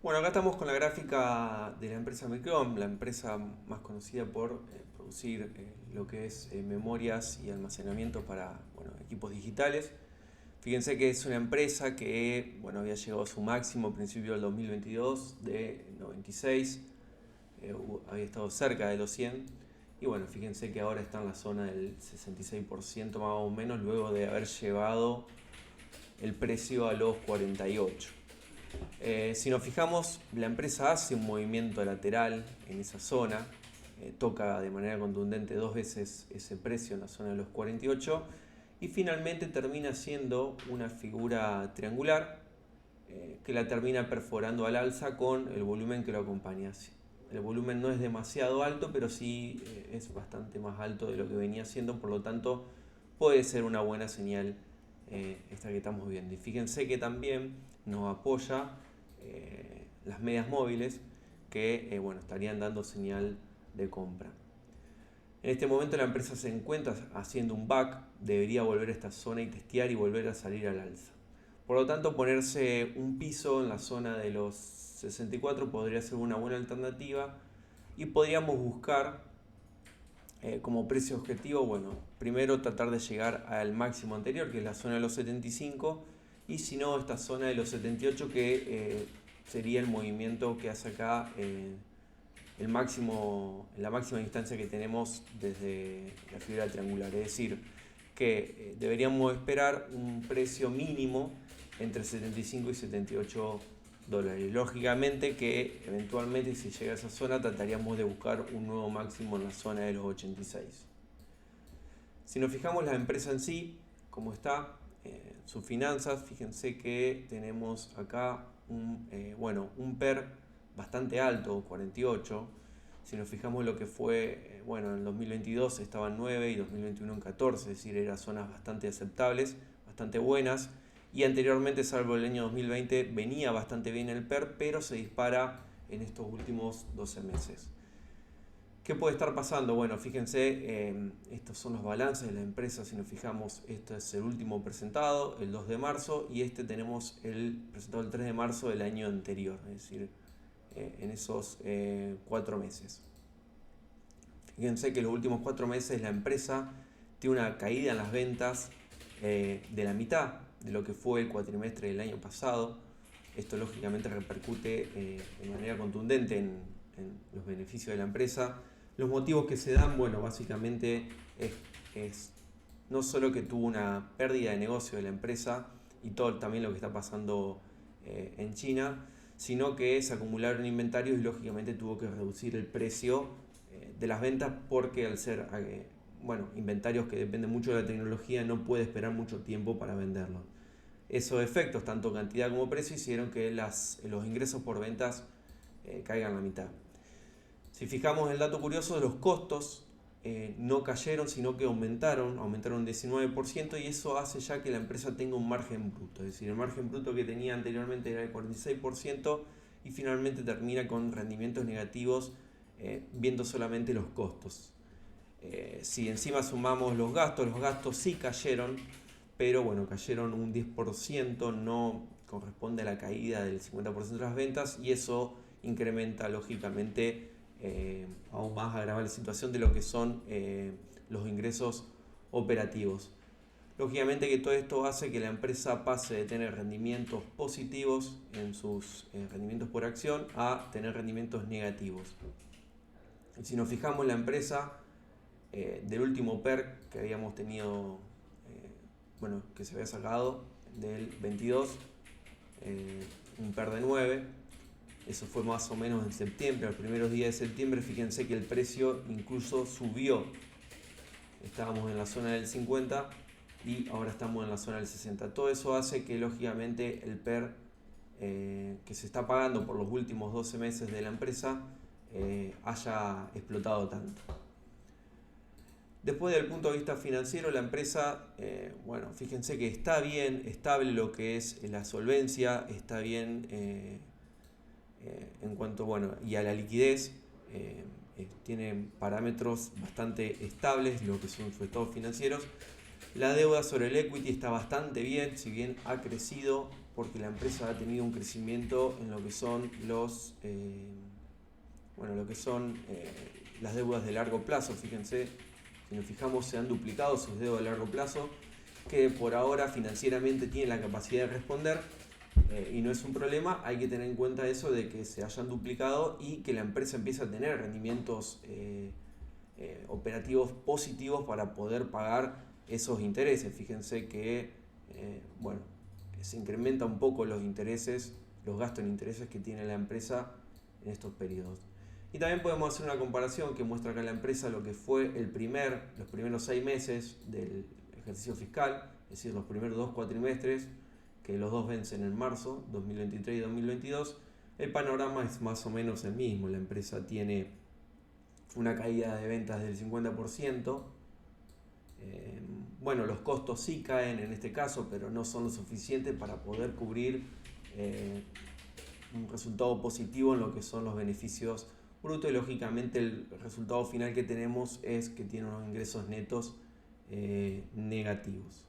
Bueno, acá estamos con la gráfica de la empresa Micron, la empresa más conocida por producir lo que es memorias y almacenamiento para equipos digitales. Fíjense que es una empresa que había llegado a su máximo a principios del 2022 de 96, había estado cerca de los 100 y bueno, fíjense que ahora está en la zona del 66% más o menos luego de haber llevado el precio a los 48. Si nos fijamos, la empresa hace un movimiento lateral en esa zona, toca de manera contundente dos veces ese precio en la zona de los 48 y finalmente termina siendo una figura triangular que la termina perforando al alza con el volumen que lo acompaña. El volumen no es demasiado alto, pero sí es bastante más alto de lo que venía siendo, por lo tanto puede ser una buena señal esta que estamos viendo. Y fíjense que también nos apoya las medias móviles que estarían dando señal de compra. En este momento la empresa se encuentra haciendo un back, debería volver a esta zona y testear y volver a salir al alza. Por lo tanto, ponerse un piso en la zona de los 64 podría ser una buena alternativa y podríamos buscar como precio objetivo, primero tratar de llegar al máximo anterior, que es la zona de los 75, y si no, esta zona de los 78, que sería el movimiento que hace acá el máximo, la máxima distancia que tenemos desde la figura triangular. Es decir, que deberíamos esperar un precio mínimo entre 75 y 78 dólares. Lógicamente que eventualmente si llega a esa zona trataríamos de buscar un nuevo máximo en la zona de los 86. Si nos fijamos la empresa en sí, cómo está, sus finanzas, fíjense que tenemos acá un PER bastante alto, 48. Si nos fijamos lo que fue, en el 2022 estaba en 9 y 2021 en 14, es decir, eran zonas bastante aceptables, bastante buenas. Y anteriormente, salvo el año 2020, venía bastante bien el PER, pero se dispara en estos últimos 12 meses. ¿Qué puede estar pasando? Bueno, fíjense, estos son los balances de la empresa. Si nos fijamos, este es el último presentado, el 2 de marzo, y este tenemos el presentado el 3 de marzo del año anterior, es decir, en esos 4 meses. Fíjense que en los últimos 4 meses la empresa tiene una caída en las ventas de la mitad de lo que fue el cuatrimestre del año pasado. Esto lógicamente repercute de manera contundente en los beneficios de la empresa. Los motivos que se dan, básicamente es no solo que tuvo una pérdida de negocio de la empresa y todo también lo que está pasando en China, sino que se acumularon inventarios y lógicamente tuvo que reducir el precio de las ventas porque al ser inventarios que dependen mucho de la tecnología no puede esperar mucho tiempo para venderlos. Esos efectos, tanto cantidad como precio, hicieron que los ingresos por ventas caigan a la mitad. Si fijamos el dato curioso, los costos no cayeron, sino que aumentaron un 19%, y eso hace ya que la empresa tenga un margen bruto. Es decir, el margen bruto que tenía anteriormente era el 46% y finalmente termina con rendimientos negativos viendo solamente los costos. Si encima sumamos los gastos sí cayeron, pero cayeron un 10%, no corresponde a la caída del 50% de las ventas, y eso incrementa lógicamente aún más, agrava la situación de lo que son los ingresos operativos. Lógicamente que todo esto hace que la empresa pase de tener rendimientos positivos en sus rendimientos por acción a tener rendimientos negativos. Si nos fijamos, la empresa del último PER que habíamos tenido, que se había sacado del 22, un PER de 9, eso fue más o menos en septiembre, los primeros días de septiembre. Fíjense que el precio incluso subió, estábamos en la zona del 50 y ahora estamos en la zona del 60. Todo eso hace que lógicamente el PER que se está pagando por los últimos 12 meses de la empresa haya explotado tanto. Después del punto de vista financiero, la empresa, fíjense que está bien estable lo que es la solvencia, está bien en cuanto y a la liquidez, tiene parámetros bastante estables lo que son sus estados financieros. La deuda sobre el equity está bastante bien, si bien ha crecido porque la empresa ha tenido un crecimiento en lo que son las deudas de largo plazo. Fíjense, si nos fijamos, se han duplicado sus deudas de largo plazo, que por ahora financieramente tienen la capacidad de responder, y no es un problema. Hay que tener en cuenta eso de que se hayan duplicado y que la empresa empiece a tener rendimientos operativos positivos para poder pagar esos intereses. Fíjense que se incrementa un poco los intereses, los gastos en intereses que tiene la empresa en estos periodos. Y también podemos hacer una comparación que muestra acá la empresa lo que fue los primeros 6 meses del ejercicio fiscal, es decir, los primeros 2 cuatrimestres, que los dos vencen en marzo 2023 y 2022. El panorama es más o menos el mismo. La empresa tiene una caída de ventas del 50%. Los costos sí caen en este caso, pero no son lo suficiente para poder cubrir un resultado positivo en lo que son los beneficios brutos, y lógicamente el resultado final que tenemos es que tiene unos ingresos netos negativos.